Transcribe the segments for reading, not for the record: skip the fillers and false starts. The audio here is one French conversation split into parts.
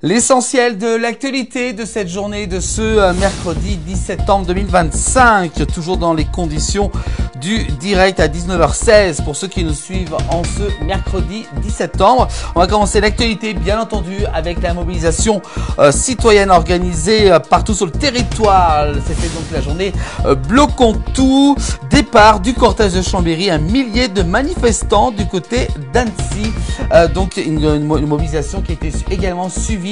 L'essentiel de l'actualité de cette journée de ce mercredi 10 septembre 2025, toujours dans les conditions du direct à 19h16 pour ceux qui nous suivent en ce mercredi 10 septembre. On va commencer l'actualité bien entendu avec la mobilisation citoyenne organisée partout sur le territoire. C'était donc la journée Bloquons tout, départ du cortège de Chambéry, un millier de manifestants du côté d'Annecy. Donc une mobilisation qui a été également suivie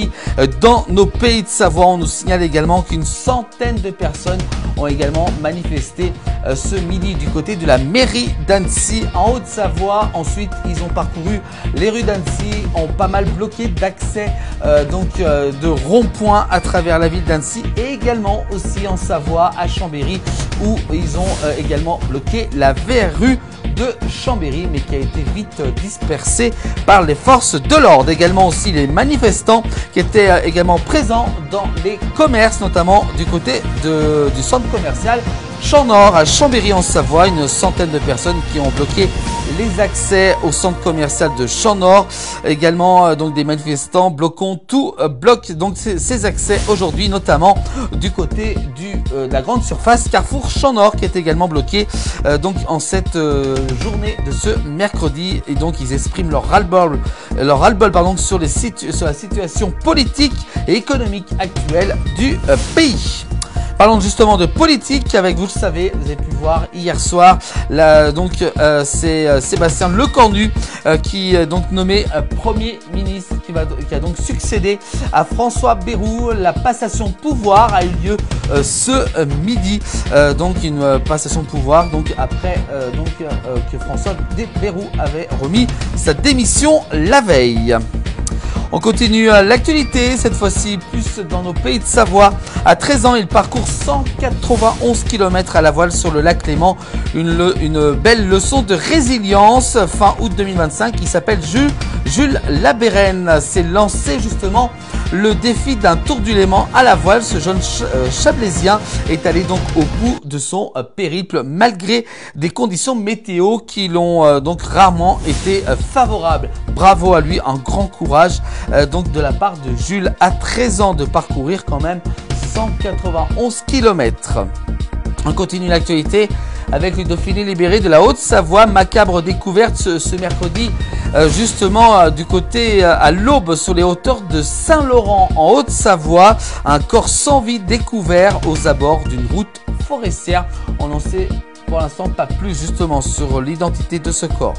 dans nos pays de Savoie. On nous signale également qu'une centaine de personnes ont également manifesté ce midi du côté de la mairie d'Annecy en Haute-Savoie. Ensuite, ils ont parcouru les rues d'Annecy, ont pas mal bloqué d'accès de ronds-points à travers la ville d'Annecy et également aussi en Savoie à Chambéry où ils ont également bloqué la VRU de Chambéry, mais qui a été vite dispersée par les forces de l'ordre. Également aussi les manifestants qui étaient également présents dans les commerces, notamment du côté du centre commercial Champ Nord à Chambéry en Savoie. Une centaine de personnes qui ont bloqué les accès au centre commercial de Champ Nord. Également donc des manifestants bloquons tout, bloquent donc ces accès aujourd'hui, notamment du côté de la grande surface Carrefour Champ Nord qui est également bloqué donc en cette journée de ce mercredi. Et donc ils expriment leur ras-le-bol sur la situation politique et économique actuelle du pays. Parlons justement de politique avec, vous le savez, vous avez pu voir hier soir, c'est Sébastien Lecornu qui est donc nommé Premier ministre, qui a donc succédé à François Bayrou. La passation de pouvoir a eu lieu ce midi, donc une passation de pouvoir donc après que François Bayrou avait remis sa démission la veille. On continue l'actualité, cette fois-ci plus dans nos pays de Savoie. À 13 ans, il parcourt 191 km à la voile sur le lac Léman. Une belle leçon de résilience fin août 2025. Il s'appelle Jules Labérène. C'est lancé justement le défi d'un tour du Léman à la voile. Ce jeune chablaisien est allé donc au bout de son périple malgré des conditions météo qui l'ont donc rarement été favorables. Bravo à lui, un grand courage donc de la part de Jules, à 13 ans de parcourir quand même 191 km. On continue l'actualité avec le Dauphiné libéré de la Haute-Savoie. Macabre découverte ce mercredi justement du côté à l'aube sur les hauteurs de Saint-Laurent en Haute-Savoie. Un corps sans vie découvert aux abords d'une route forestière. On n'en sait pour l'instant pas plus justement sur l'identité de ce corps.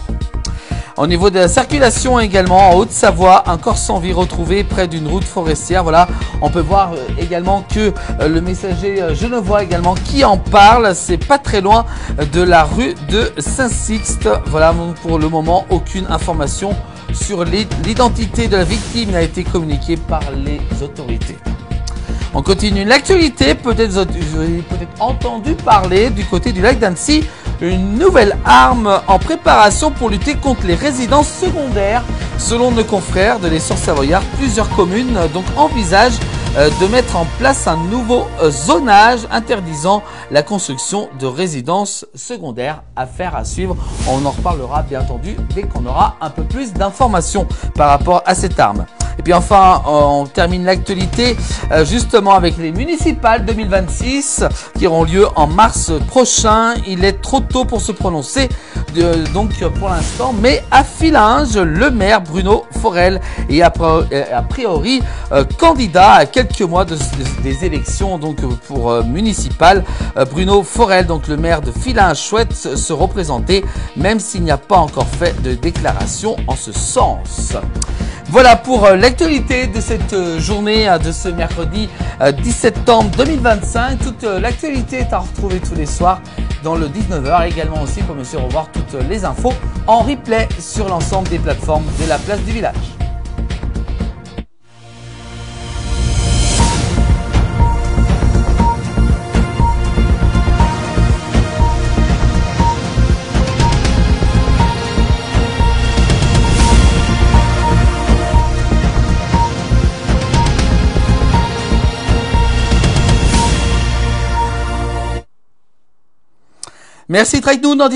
Au niveau de la circulation également, en Haute-Savoie, un corps sans vie retrouvé près d'une route forestière. Voilà, on peut voir également que le messager genevois également qui en parle. C'est pas très loin de la rue de Saint-Sixte. Voilà, pour le moment, aucune information sur l'identité de la victime n'a été communiquée par les autorités. On continue l'actualité, peut-être vous avez peut-être entendu parler du côté du lac d'Annecy. Une nouvelle arme en préparation pour lutter contre les résidences secondaires. Selon nos confrères de l'Essor Savoyard, plusieurs communes donc envisagent de mettre en place un nouveau zonage interdisant la construction de résidences secondaires. Affaire à suivre. On en reparlera bien entendu dès qu'on aura un peu plus d'informations par rapport à cette arme. Et puis enfin, on termine l'actualité justement avec les municipales 2026 qui auront lieu en mars prochain. Il est trop tôt pour se prononcer donc pour l'instant, mais à Fillinges, le maire Bruno Forel est a priori candidat à quelques mois des élections donc pour municipales. Bruno Forel, donc le maire de Fillinges, souhaite se représenter même s'il n'y a pas encore fait de déclaration en ce sens. Voilà pour l'actualité de cette journée de ce mercredi 10 septembre 2025. Toute l'actualité est à retrouver tous les soirs dans le 19h. Également aussi, pour monsieur revoir toutes les infos en replay sur l'ensemble des plateformes de la place du village. Merci, Traïk nous dans